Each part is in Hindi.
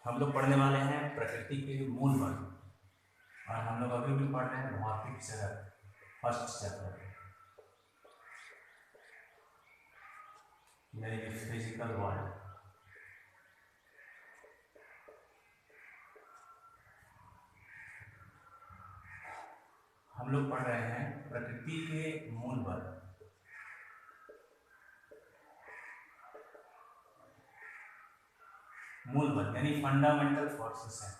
हम लोग पढ़ने वाले हैं प्रकृति के मूल बल, और हम लोग अभी भी पढ़ रहे हैं भौतिक जगत, फर्स्ट चैप्टर यानी कि फिजिकल वर्ल्ड। हम लोग पढ़ रहे हैं प्रकृति के मूल बल। मूल बल यानी फंडामेंटल फोर्सेस हैं।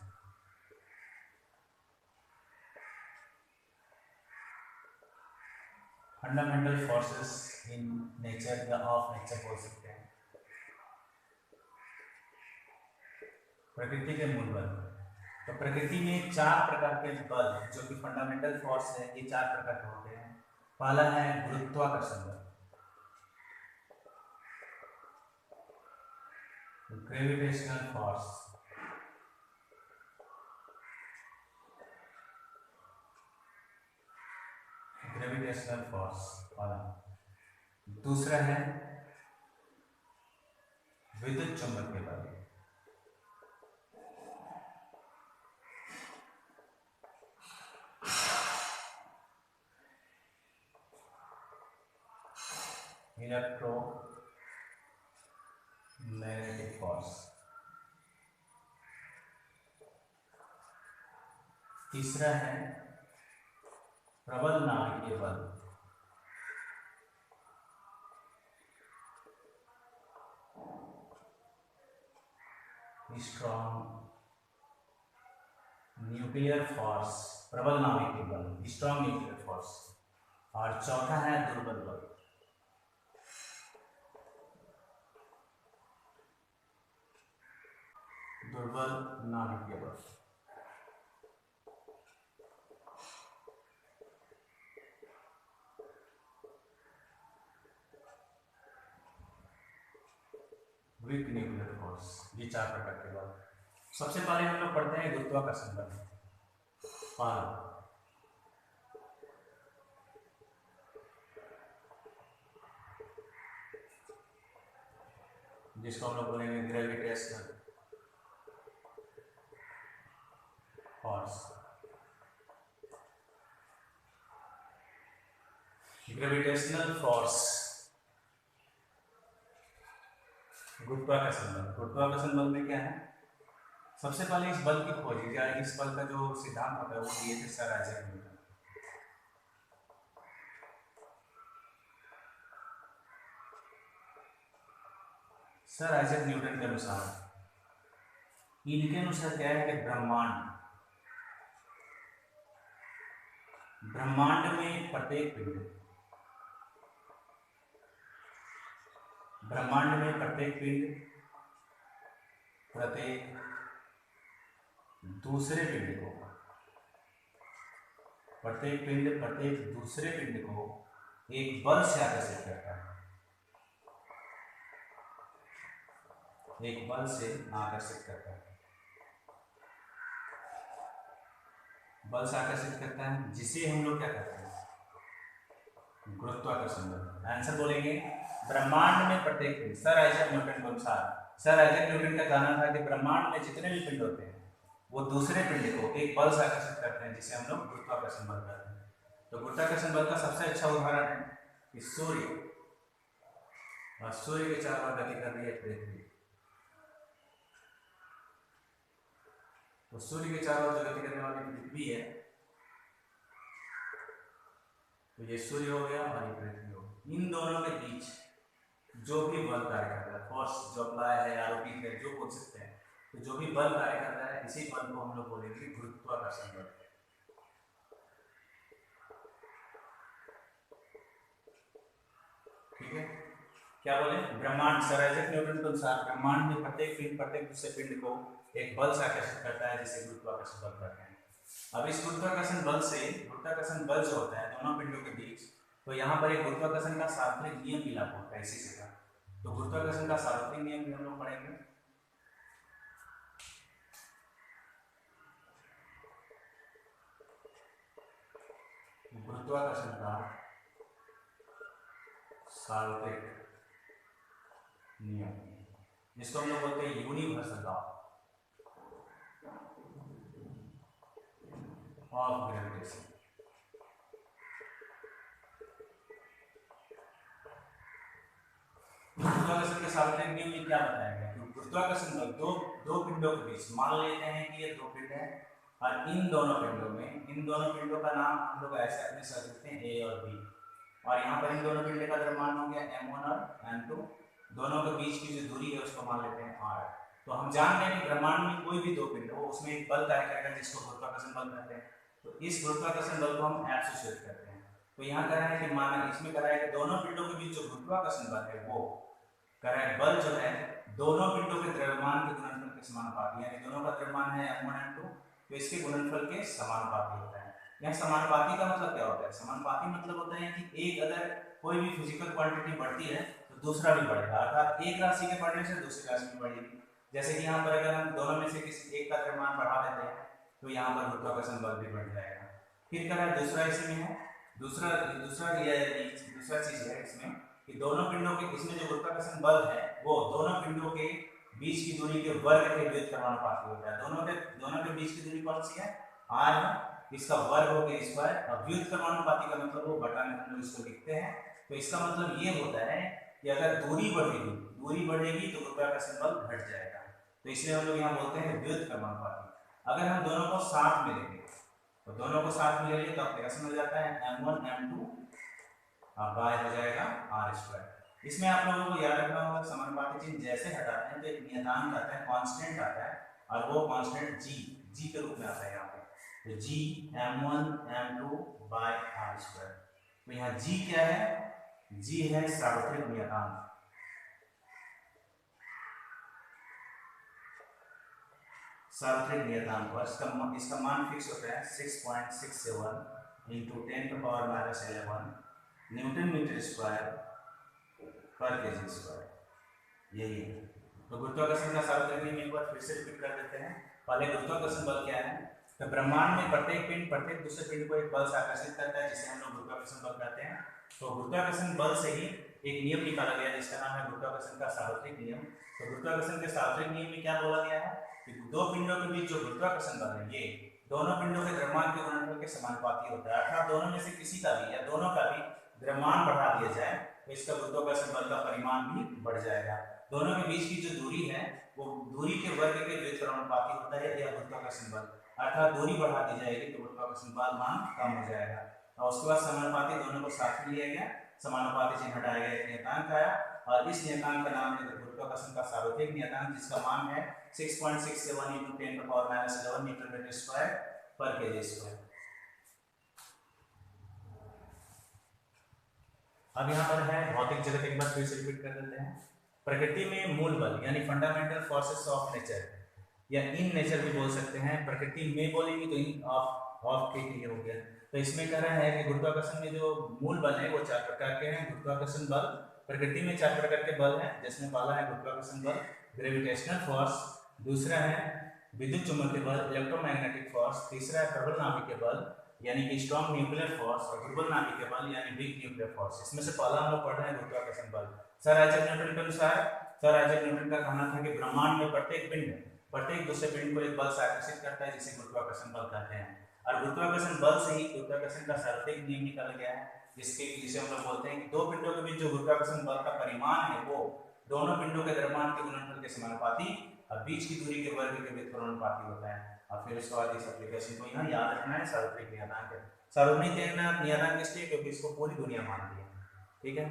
फंडामेंटल फोर्सेस इन नेचर या ऑफ नेचर बोल सकते हैं। प्रकृति के मूल बल, तो प्रकृति में 4 प्रकार के बल जो कि फंडामेंटल फोर्स है, ये 4 प्रकार के होते हैं। पहला है गुरुत्वाकर्षण बल, ग्रेविटेशनल फोर्स। ग्रेविटेशनल फोर्स वाला। दूसरा है विद्युत चुंबकीय बल, इलेक्ट्रो मैग्नेटिक फोर्स। तीसरा है प्रबल नाभिकीय बल, स्ट्रॉन्ग न्यूक्लियर फोर्स। प्रबल नाभिकीय बल, स्ट्रॉन्ग न्यूक्लियर फोर्स। और चौथा है दुर्बल बल, दुर्बल नाभिकीय बल। वीक न्यूक्लियर फोर्स, ये 4 प्रकार के बल। सबसे पहले हम लोग पढ़ते हैं गुरुत्वाकर्षण बल। पहला जिसको हम लोग बोलेंगे ग्रेविटेशनल फोर्स। ग्रेविटेशनल फोर्स, गुरुत्वाकर्षण बल। गुरुत्वाकर्षण बल में क्या है, सबसे पहले इस बल की खोज या इस बल का जो सिद्धांत होता है वो दिए थे sir Isaac Newton. Sir Isaac Newton के अनुसार, इनके अनुसार क्या है कि ब्रह्मांड में प्रत्येक पिंड, ब्रह्मांड में प्रत्येक पिंड प्रत्येक दूसरे पिंड को, प्रत्येक पिंड प्रत्येक दूसरे पिंड को एक बल से आकर्षित करता है, एक बल से आकर्षित करता है, बल से आकर्षित करता है, जिसे हम लोग क्या कहते हैं, गुरुत्वाकर्षण बल। आंसर बोलेंगे ब्रह्मांड में प्रत्येक पिंड। सर आइजैक न्यूटन के अनुसार, सर आइजैक न्यूटन का कहना था कि ब्रह्मांड में जितने भी पिंड होते हैं वो दूसरे पिंड को एक बल से आकर्षित करते हैं, जिसे हम लोग गुरुत्वाकर्षण बल कहते हैं। तो गुरुत्वाकर्षण बल का सबसे अच्छा उदाहरण है कि सूर्य, और सूर्य के चारों ओर गति कर रही है पृथ्वी। तो सूर्य के चारों ओर गति करने वाली पृथ्वी है, तो ये सूर्य हो गया और ये पृथ्वी हो गया। इन दोनों के बीच जो भी बल कार्य करता है, फोर्स जो अप्लाई है, आरोपित है, जो बोल सकते हैं, तो जो भी बल कार्य करता है, इसी बल को हम लोग बोलेंगे गुरुत्वाकर्षण बल। ठीक है, क्या बोले, ब्रह्मांड, सर आइजैक न्यूटन के अनुसार ब्रह्मांड में प्रत्येक पिंड प्रत्येक दूसरे पिंड को एक बल से आकर्षित करता है, जिसे गुरुत्वाकर्षण बल कहते हैं। अब इस गुरुत्वाकर्षण बल से, गुरुत्वाकर्षण बल जो होता है दोनों पिंडों के बीच, तो यहाँ पर एक गुरुत्वाकर्षण का सार्वत्रिक नियम भी लागू होता है इसी से। तो गुरुत्वाकर्षण का सार्वत्रिक नियम भी हम लोग पढ़ेंगे। गुरुत्वाकर्षण का सार्वत्रिक नियम, जिसको हम लोग बोलते हैं यूनिवर्सल लॉ ऑफ ग्रेविटेशन। गुरुत्वाकर्षण के सार्वत्रिक नियम में क्या बताया गया कि गुरुत्वाकर्षण बल दो पिंडों के बीच, मान लेते हैं कि ये दो पिंड है और इन दोनों पिंडों का नाम हम लोग ऐसे अपने रख देते हैं ए और बी, और यहाँ पर इन दोनों पिंड का द्रव्यमान हो गया m1 और m2। दोनों के बीच की जो दूरी है उसको मान लेते हैं r। तो हम जान रहे हैं कि ब्रह्मांड में कोई भी दो पिंड हो उसमें एक बल कार्य करेगा जिसको गुरुत्वाकर्षण बल कहते हैं। तो इस गुरुत्वाकर्षण बल को हम F से सूचित करते हैं। तो यहाँ कह रहा है कि माना इसमें कह रहा है कि दोनों पिंडों के बीच जो गुरुत्वाकर्षण बल है वो कह रहा है बल जो है दोनों पिंडों के द्रव्यमान के गुणनफल के समानुपाती, यानी दोनों का द्रव्यमान है m1 m2, तो इसके गुणनफल के समानुपाती होता है। यहाँ समानुपाती का मतलब क्या होता है? समानुपाती मतलब होता है कि एक अगर कोई भी फिजिकल क्वांटिटी बढ़ती है तो दूसरा भी बढ़ेगा, अर्थात एक राशि के बढ़ने से दूसरी राशि भी बढ़ेगी। जैसे कि यहाँ पर अगर हम दोनों में से किसी एक का द्रव्यमान बढ़ा देते हैं तो यहाँ पर गुरुत्वाकर्षण बल भी बढ़ जाएगा। फिर कह रहा है दूसरा इसमें है दूसरा चीज है इसमें कि दोनों पिंडों के, इसमें जो गुरुत्वाकर्षण बल है वो दोनों पिंडों के बीच की दूरी के वर्ग के व्युत्क्रमानुपाती होता है। दोनों के बीच की दूरी कौन सी है? r है, इसका वर्ग हो गया स्क्वायर, और व्युत्क्रमानुपाती का मतलब वो बटा में हम लोग इसको लिखते हैं। तो इसका मतलब ये होता है कि अगर दूरी बढ़ेगी तो गुरुत्वाकर्षण बल घट जाएगा, तो इसलिए हम लोग यहाँ बोलते हैं व्युत्क्रमानुपाती। अगर हम दोनों को साथ में लेंगे तो दोनों को साथ में ले लें तो कैसे हो जाता है m1 m2 बाय हो जाएगा r²। इसमें आप लोगों को याद रखना होगा समानुपाती चिन्ह जैसे हटाते हैं तो एक नियतांक आता है, कांस्टेंट आता है, और वो कांस्टेंट g के रूप में आता है यहाँ पे। तो g m1 m2 bye r²। तो यहाँ g क्या है? g है सार्वत्रिक नियतांक। सार्वत्रिक नियतांक और इसका मान फिक्स होता है 6.67 इंटू 10⁻⁻11 न्यूटन मीटर स्क्वायर पर केजी स्क्वायर, यही है। तो गुरुत्वाकर्षण का सार्वत्रिक नियम एक बार फिर से रिपीट कर देते हैं। पहले गुरुत्वाकर्षण बल क्या है? तो ब्रह्मांड में प्रत्येक दूसरे पिंड को एक बल से आकर्षित करता है जिसे हम लोग गुरुत्वाकर्षण बल कहते हैं। तो गुरुत्वाकर्षण बल से ही एक नियम निकाला गया जिसका नाम है गुरुत्वाकर्षण का सार्वत्रिक नियम। तो गुरुत्वाकर्षण के सार्वत्रिक नियम में क्या बोला गया है कि दो पिंडों के बीच जो गुरुत्वाकर्षण बल है ये दोनों पिंडों के द्रव्यमान के गुणनफल के समानुपाती होता है, अर्थात दोनों में से किसी का भी या दोनों का भी द्रव्यमान बढ़ा दिया जाए तो इसका गुरुत्वाकर्षण बल का परिमाण भी बढ़ जाएगा। दोनों के बीच की जो दूरी है वो दूरी के वर्ग के व्युत्क्रमानुपाती होता है यह गुरुत्वाकर्षण बल, अर्थात दूरी बढ़ा दी जाएगी तो गुरुत्वाकर्षण बल मान कम हो जाएगा। और उसके बाद समानुपाती दोनों को साथ में लिया गया, समानुपाती चिन्ह हटाया गया, एक नियतांक आया और इस नियतांक का नाम है गुरुत्वाकर्षण का सार्वत्रिक नियतांक जिसका मान है 6.67 इंटू 10⁻⁻11 न्यूटन मीटर स्क्वायर पर केजी स्क्वायर। अब यहाँ पर है भौतिक जगत, एक बार फिर से रिपीट कर देते हैं। प्रकृति में मूल बल यानी फंडामेंटल फोर्सेस ऑफ नेचर या इन नेचर भी बोल सकते हैं, प्रकृति में बोलेंगे तो इन ऑफ के लिए हो गया। तो इसमें कह रहा है कि गुरुत्वाकर्षण में जो मूल बल है वो 4 प्रकार के हैं। गुरुत्वाकर्षण बल प्रकृति में 4 प्रकार के बल हैं, जिसमें पहला है गुरुत्वाकर्षण बल ग्रेविटेशनल फोर्स, दूसरा है विद्युत चुंबकीय बल इलेक्ट्रोमैग्नेटिक फोर्स, तीसरा है प्रबल नाभिकीय बल यानी कि स्ट्रॉन्ग न्यूक्लियर फोर्स, और दुर्बल नाभिकीय बल यानी वीक न्यूक्लियर फोर्स। इसमें से पहला हम लोग पढ़ रहे हैं गुरुत्वाकर्षण बल। सर आइजैक न्यूटन के अनुसार सर आइजैक न्यूटन का कहना था कि ब्रह्मांड में प्रत्येक दूसरे पिंड को एक बल से आकर्षित करता है जिसे गुरुत्वाकर्षण बल कहते हैं। और गुरुत्वाकर्षण बल से ही गुरुत्वाकर्षण का सार्वत्रिक नियम निकाला गया है जिसे हम लोग बोलते हैं कि दो पिंडों के बीच जो गुरुत्वाकर्षण बल का परिमाण है वो दोनों पिंडों के द्रव्यमान के गुणनफल के समानुपाती और बीच की दूरी के वर्ग के व्युत्क्रमानुपाती होता है। और फिर उसके बाद इस एप्लीकेशन को यहाँ याद रखना है, सार्वत्रिक नियतांक है। सार्वत्रिक नियतांक इसलिए क्योंकि इसको पूरी दुनिया मानती है, ठीक है।